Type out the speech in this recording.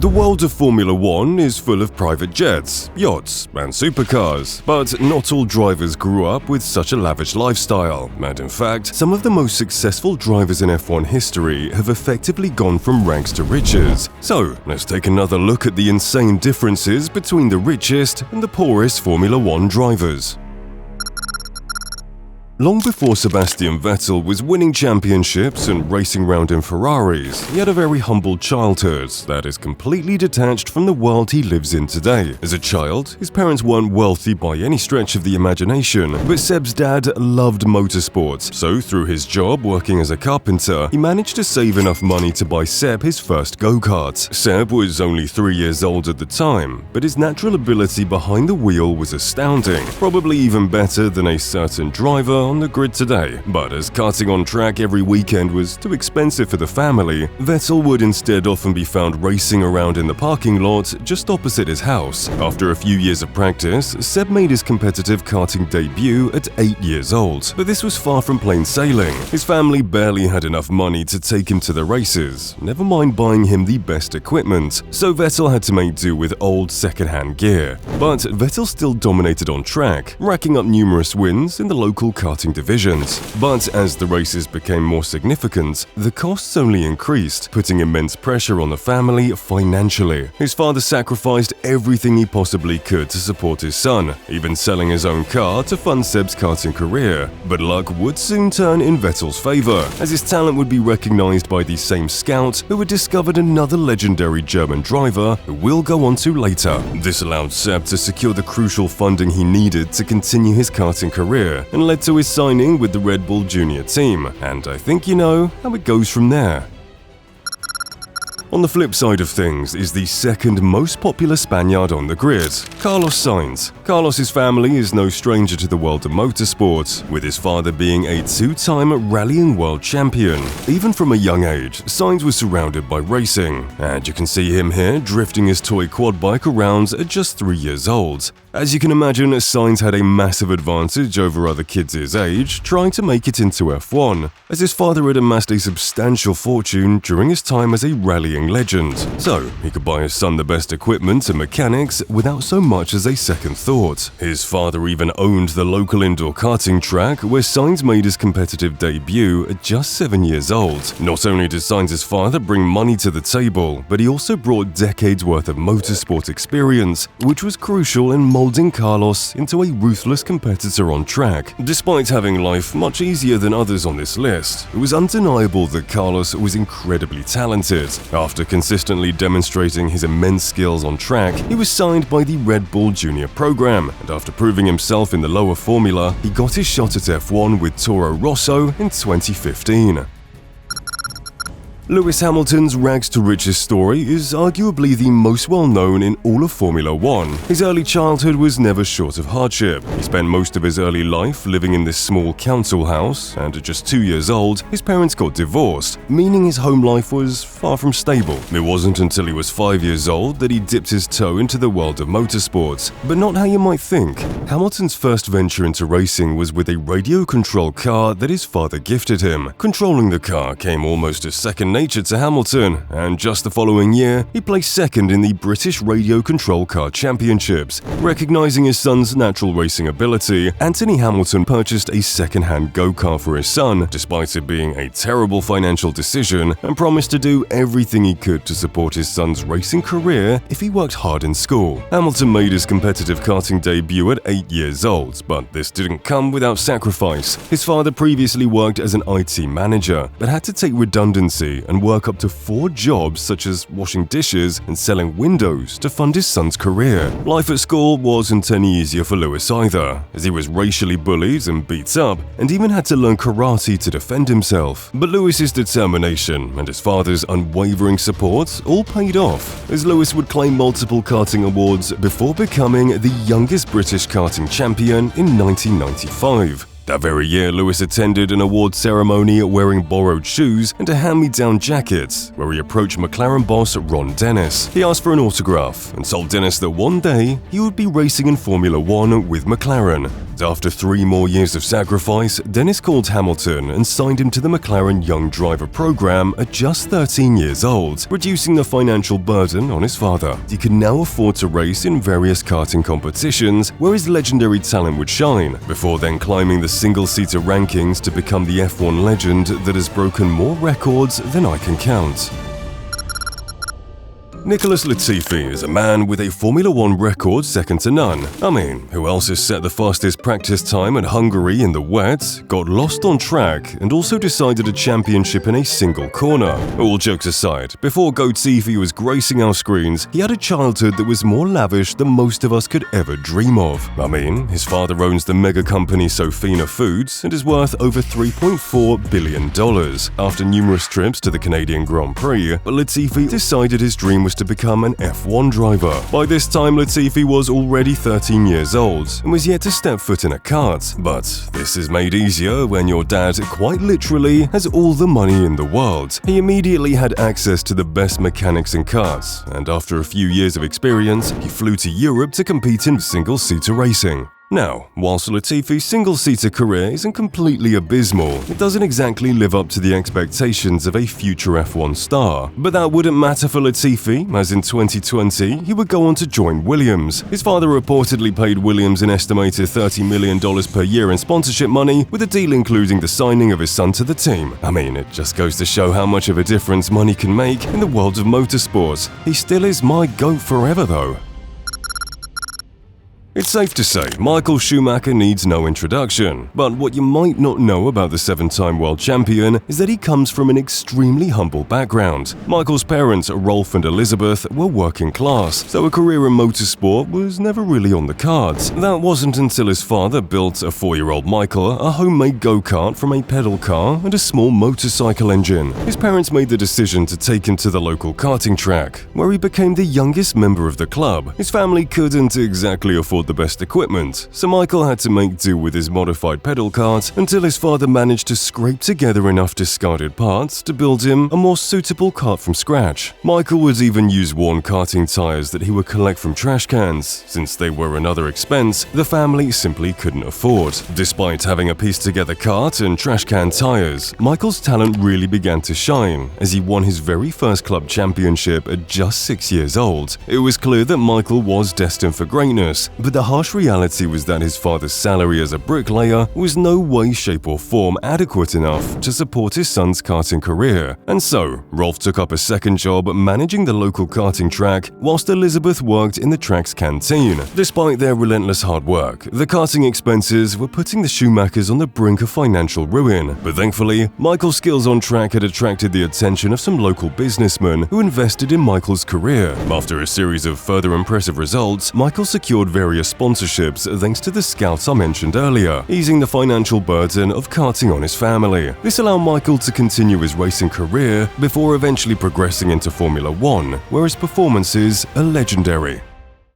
The world of Formula One is full of private jets, yachts, and supercars, but not all drivers grew up with such a lavish lifestyle, and in fact, some of the most successful drivers in F1 history have effectively gone from rags to riches. So, let's take another look at the insane differences between the richest and the poorest Formula One drivers. Long before Sebastian Vettel was winning championships and racing around in Ferraris, he had a very humble childhood that is completely detached from the world he lives in today. As a child, his parents weren't wealthy by any stretch of the imagination, but Seb's dad loved motorsports, so through his job working as a carpenter, he managed to save enough money to buy Seb his first go-kart. Seb was only 3 years old at the time, but his natural ability behind the wheel was astounding, probably even better than a certain driver on the grid today. But as karting on track every weekend was too expensive for the family, Vettel would instead often be found racing around in the parking lot just opposite his house. After a few years of practice, Seb made his competitive karting debut at 8 years old. But this was far from plain sailing. His family barely had enough money to take him to the races, never mind buying him the best equipment, so Vettel had to make do with old second-hand gear. But Vettel still dominated on track, racking up numerous wins in the local karting divisions. But as the races became more significant, the costs only increased, putting immense pressure on the family financially. His father sacrificed everything he possibly could to support his son, even selling his own car to fund Seb's karting career. But luck would soon turn in Vettel's favor, as his talent would be recognized by the same scout who had discovered another legendary German driver who we'll go on to later. This allowed Seb to secure the crucial funding he needed to continue his karting career, and led to his signing with the Red Bull Junior team, and I think you know how it goes from there. On the flip side of things is the second most popular Spaniard on the grid, Carlos Sainz. Carlos's family is no stranger to the world of motorsport, with his father being a two-time rallying world champion. Even from a young age, Sainz was surrounded by racing, and you can see him here drifting his toy quad bike around at just 3 years old. As you can imagine, Sainz had a massive advantage over other kids his age trying to make it into F1, as his father had amassed a substantial fortune during his time as a rallying legend, so he could buy his son the best equipment and mechanics without so much as a second thought. His father even owned the local indoor karting track where Sainz made his competitive debut at just 7 years old. Not only did Sainz's father bring money to the table, but he also brought decades worth of motorsport experience, which was crucial in molding Carlos into a ruthless competitor on track. Despite having life much easier than others on this list, it was undeniable that Carlos was incredibly talented. After consistently demonstrating his immense skills on track, he was signed by the Red Bull Junior program, and after proving himself in the lower formula, he got his shot at F1 with Toro Rosso in 2015. Lewis Hamilton's rags to riches story is arguably the most well-known in all of Formula One. His early childhood was never short of hardship. He spent most of his early life living in this small council house, and at just 2 years old, his parents got divorced, meaning his home life was far from stable. It wasn't until he was 5 years old that he dipped his toe into the world of motorsports, but not how you might think. Hamilton's first venture into racing was with a radio-controlled car that his father gifted him. Controlling the car came almost as second nature to Hamilton, and just the following year, he placed second in the British Radio Control Car Championships. Recognizing his son's natural racing ability, Anthony Hamilton purchased a second-hand go-kart for his son, despite it being a terrible financial decision, and promised to do everything he could to support his son's racing career if he worked hard in school. Hamilton made his competitive karting debut at 8 years old, but this didn't come without sacrifice. His father previously worked as an IT manager, but had to take redundancy and work up to 4 jobs such as washing dishes and selling windows to fund his son's career. Life at school wasn't any easier for Lewis either, as he was racially bullied and beat up, and even had to learn karate to defend himself. But Lewis's determination and his father's unwavering support all paid off, as Lewis would claim multiple karting awards before becoming the youngest British karting champion in 1995. That very year, Lewis attended an award ceremony wearing borrowed shoes and a hand-me-down jacket, where he approached McLaren boss Ron Dennis. He asked for an autograph and told Dennis that one day he would be racing in Formula One with McLaren. After 3 more years of sacrifice, Dennis called Hamilton and signed him to the McLaren Young Driver program at just 13 years old, reducing the financial burden on his father. He could now afford to race in various karting competitions where his legendary talent would shine, before then climbing the single-seater rankings to become the F1 legend that has broken more records than I can count. Nicholas Latifi is a man with a Formula One record second to none. I mean, who else has set the fastest practice time at Hungary in the wet, got lost on track, and also decided a championship in a single corner? All jokes aside, before Latifi was gracing our screens, he had a childhood that was more lavish than most of us could ever dream of. I mean, his father owns the mega company Sofina Foods and is worth over $3.4 billion. After numerous trips to the Canadian Grand Prix, Latifi decided his dream was to become an F1 driver. By this time, Latifi was already 13 years old and was yet to step foot in a kart. But this is made easier when your dad quite literally has all the money in the world. He immediately had access to the best mechanics in karts, and after a few years of experience, he flew to Europe to compete in single-seater racing. Now, whilst Latifi's single-seater career isn't completely abysmal, it doesn't exactly live up to the expectations of a future F1 star. But that wouldn't matter for Latifi, as in 2020, he would go on to join Williams. His father reportedly paid Williams an estimated $30 million per year in sponsorship money, with the deal including the signing of his son to the team. I mean, it just goes to show how much of a difference money can make in the world of motorsports. He still is my GOAT forever, though. It's safe to say Michael Schumacher needs no introduction, but what you might not know about the 7-time world champion is that he comes from an extremely humble background. Michael's parents, Rolf and Elizabeth, were working class, so a career in motorsport was never really on the cards. That wasn't until his father built a 4-year-old Michael a homemade go-kart from a pedal car and a small motorcycle engine. His parents made the decision to take him to the local karting track, where he became the youngest member of the club. His family couldn't exactly afford the best equipment, so Michael had to make do with his modified pedal kart until his father managed to scrape together enough discarded parts to build him a more suitable kart from scratch. Michael would even use worn karting tires that he would collect from trash cans, since they were another expense the family simply couldn't afford. Despite having a pieced-together kart and trash can tires, Michael's talent really began to shine as he won his very first club championship at just 6 years old. It was clear that Michael was destined for greatness, but the harsh reality was that his father's salary as a bricklayer was no way, shape or form adequate enough to support his son's karting career. And so, Rolf took up a second job managing the local karting track whilst Elizabeth worked in the track's canteen. Despite their relentless hard work, the karting expenses were putting the Schumachers on the brink of financial ruin. But thankfully, Michael's skills on track had attracted the attention of some local businessmen who invested in Michael's career. After a series of further impressive results, Michael secured various sponsorships thanks to the scouts I mentioned earlier, easing the financial burden of karting on his family. This allowed Michael to continue his racing career before eventually progressing into Formula One, where his performances are legendary.